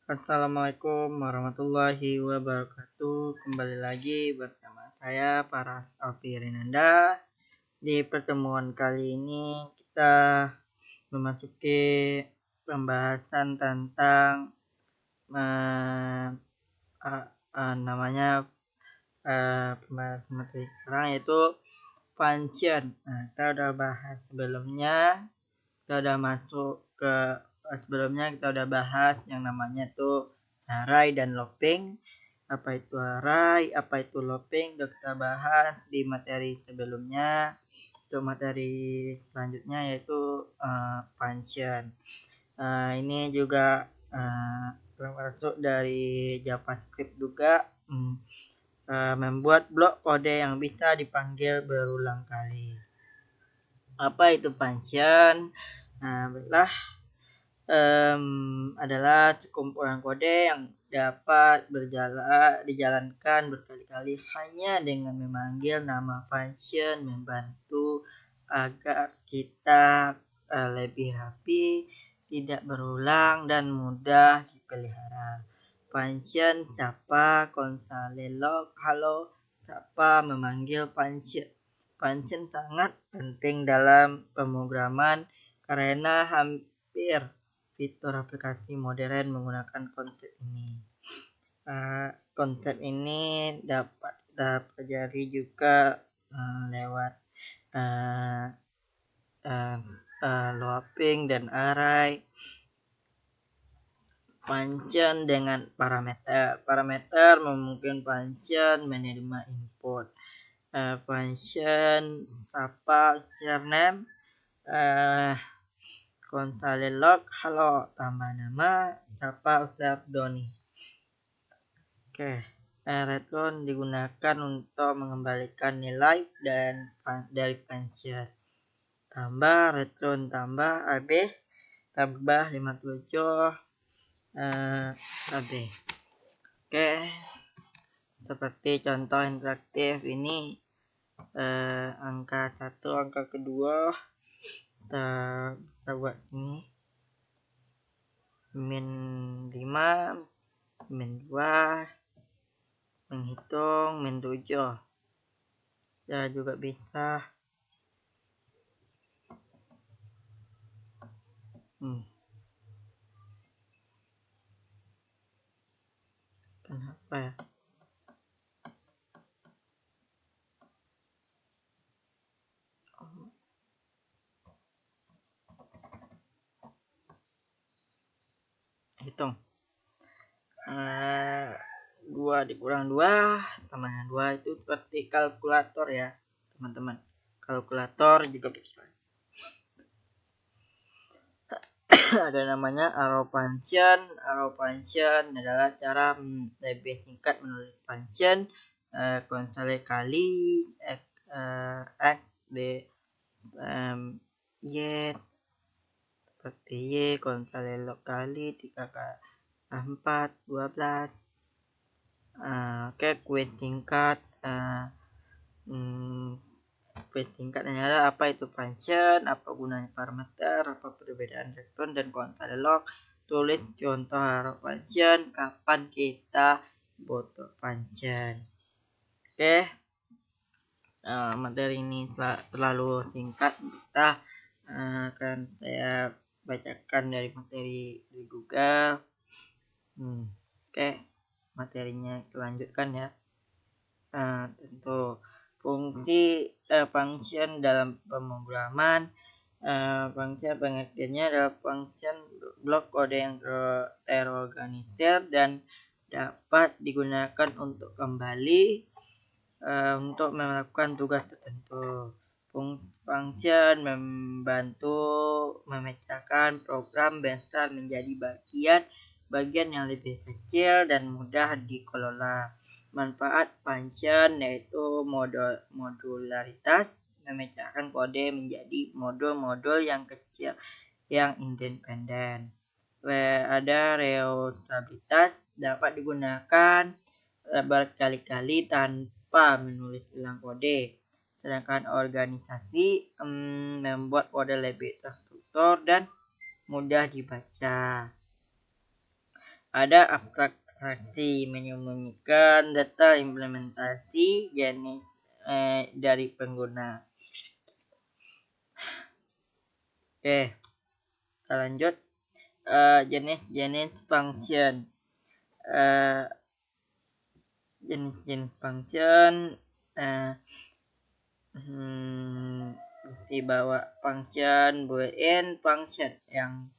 Assalamualaikum warahmatullahi wabarakatuh. Kembali lagi bersama saya Paras Alfi Renanda. Di pertemuan kali ini kita memasuki pembahasan tentang pembahasan materi sekarang, yaitu pancen. Kita udah bahas sebelumnya. Kita udah bahas yang namanya tuh harai dan looping. Apa itu harai, apa itu looping, udah kita bahas di materi sebelumnya. Untuk materi selanjutnya yaitu function. Ini juga termasuk dari JavaScript juga, membuat blok kode yang bisa dipanggil berulang kali. Apa itu function? Baiklah, adalah sekumpulan kode yang dapat dijalankan berkali-kali hanya dengan memanggil nama function, membantu agar kita lebih rapi, tidak berulang, dan mudah dipelihara. Function sapa, konsole log, halo, sapa, memanggil function. Function sangat penting dalam pemrograman karena hampir fitur aplikasi modern menggunakan konsep ini. Konsep ini dapat kita pelajari juga lewat looping dan array. Function dengan parameter memungkinkan function menerima input. Function apa username, konsole log, halo, tambah nama, apa username Doni. Return digunakan untuk mengembalikan nilai dan dari function. Tambah return tambah AB tambah 57 AB. Seperti contoh interaktif ini, angka 1, angka kedua kita buat ini min 5, min 2, menghitung min 7. Ya juga bisa kenapa ya? Hitung 2 dikurang 2 tambahnya 2 itu seperti kalkulator ya teman-teman. Kalkulator juga bisa. Ada namanya arrow function. Arrow function adalah cara lebih singkat menulis function. Konsole kali x d y seperti y, konsole log kali 3 kali 4 12. Kuis tingkat. Kuis tingkat adalah apa itu function, apa gunanya parameter, apa perbedaan respon dan konsole log. Tulis contoh arrow function, kapan kita butuh function. Materi ini terlalu singkat, kita akan saya bacakan dari materi di Google. Materinya lanjutkan ya. Tentu fungsi function dalam pemrograman. Function pengertiannya adalah function blok kode yang terorganisir dan dapat digunakan untuk kembali untuk melakukan tugas tertentu. Function membantu memecahkan program besar menjadi bagian yang lebih kecil dan mudah dikelola. Manfaat function yaitu modularitas, memecahkan kode menjadi modul-modul yang kecil yang independen. Ada reusabilitas, dapat digunakan berkali-kali tanpa menulis ulang kode. Sedangkan organisasi membuat kode lebih terstruktur dan mudah dibaca. Ada abstraksi, menyembunyikan data implementasi jenis dari pengguna. Oke, kita lanjut. Jenis-jenis function. Jenis-jenis function dibawa function boolean function yang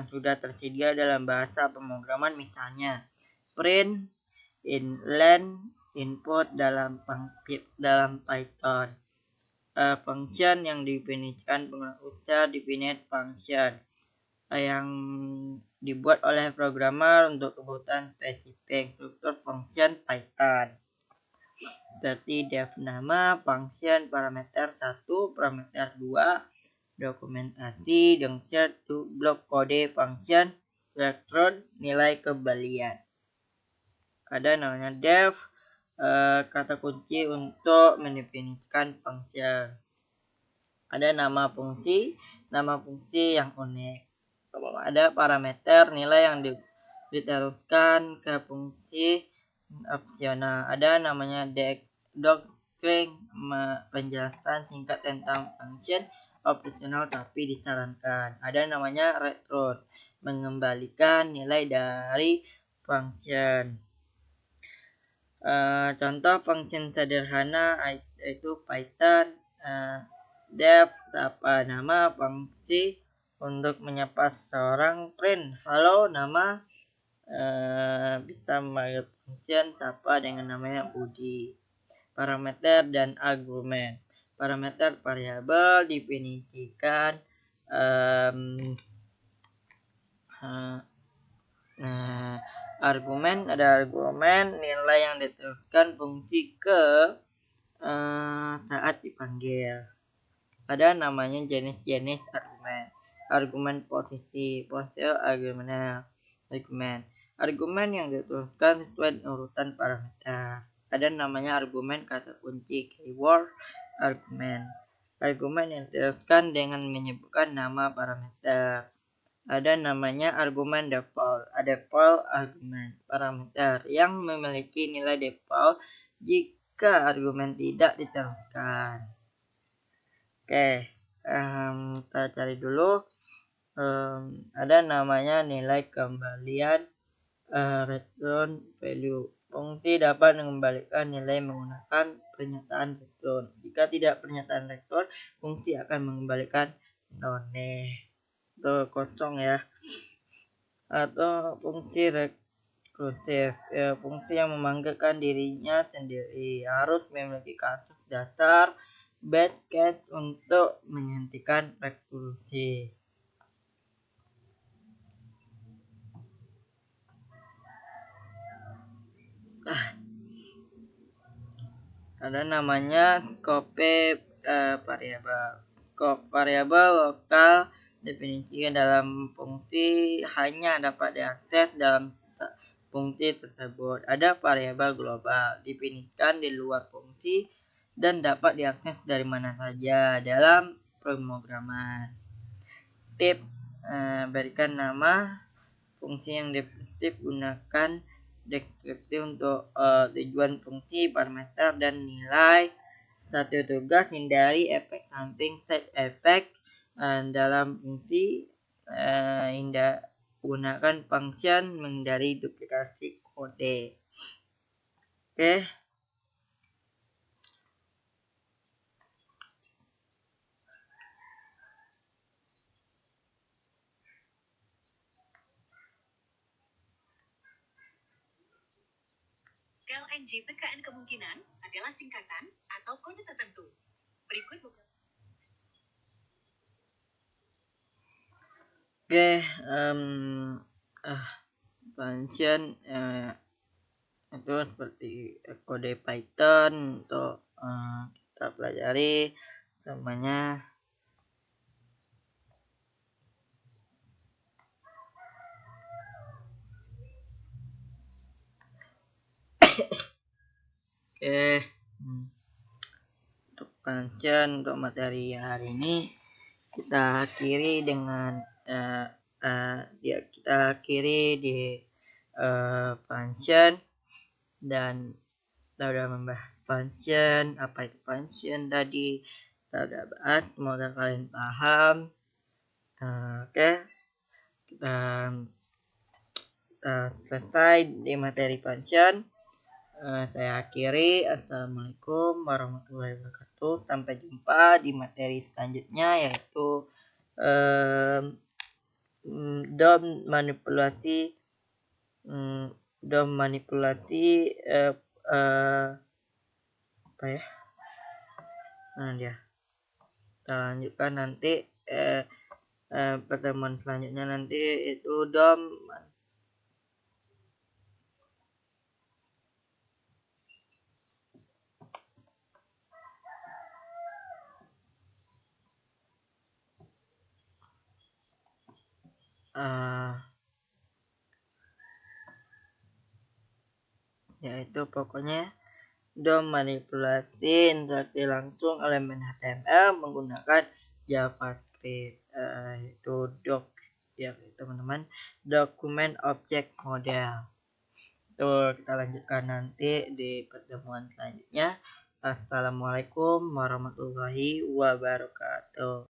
sudah tersedia dalam bahasa pemrograman, misalnya print, inline, input dalam Python. Function yang definisikan penggunaan user definite function yang dibuat oleh programmer untuk kebutuhan spesifik. Struktur function Python seperti def nama, function, parameter 1, parameter 2, dokumentasi, dengset, blok kode, function, elektron, nilai kembalian. Ada namanya def, kata kunci untuk mendefinisikan function. Ada nama fungsi yang unik. Ada parameter, nilai yang ditaruhkan ke fungsi opsional. Ada namanya doctrine, penjelasan singkat tentang function opsional tapi disarankan. Ada namanya return, mengembalikan nilai dari function. Contoh function sederhana yaitu Python def nama fungsi untuk menyapa seorang, print halo nama, bisa memanggil function sapa dengan namanya Budi. Parameter dan argumen. Parameter variabel definisikan argumen, ada argumen nilai yang diteruskan fungsi ke saat dipanggil. Ada namanya jenis-jenis argumen posisi argumen yang diteruskan sesuai urutan parameter. Ada namanya argumen kata kunci keyword argumen yang diteruskan dengan menyebutkan nama parameter. Ada namanya argumen default. Default argumen parameter yang memiliki nilai default jika argumen tidak diteruskan. Oke, kita cari dulu. Ada namanya nilai kembalian return value. Fungsi dapat mengembalikan nilai menggunakan pernyataan return. Jika tidak pernyataan return, fungsi akan mengembalikan none atau kosong ya. Atau fungsi rekursif, fungsi yang memanggilkan dirinya sendiri, harus memiliki kasus dasar batch case untuk menghentikan rekursi. Ada namanya scope variabel. Scope variabel lokal definisikan dalam fungsi hanya dapat diakses dalam fungsi tersebut. Ada variabel global definisikan di luar fungsi dan dapat diakses dari mana saja dalam pemrograman. Tip, berikan nama fungsi yang definitif, gunakan deskripsi untuk tujuan fungsi, parameter, dan nilai. Satu tugas, hindari efek samping side effect dalam fungsi. Gunakan function, menghindari duplikasi kode. Oke. LNJPKN kemungkinan adalah singkatan atau kode tertentu. Berikut buku. Oke, function itu seperti kode Python untuk kita pelajari namanya. Oke, untuk function untuk materi hari ini kita akhiri dengan kita akhiri di function, dan kita udah membahas function, apa itu function tadi kita udah bahas, semoga kalian paham. Oke, kita selesai di materi function. Saya akhiri. Assalamualaikum warahmatullahi wabarakatuh. Sampai jumpa di materi selanjutnya, yaitu DOM manipulasi apa ya, mana dia, kita lanjutkan nanti pertemuan selanjutnya nanti, itu DOM yaitu pokoknya DOM manipulasi interaksi langsung elemen HTML menggunakan JavaScript, itu doc ya teman-teman, dokumen objek model. Itu kita lanjutkan nanti di pertemuan selanjutnya. Assalamualaikum warahmatullahi wabarakatuh.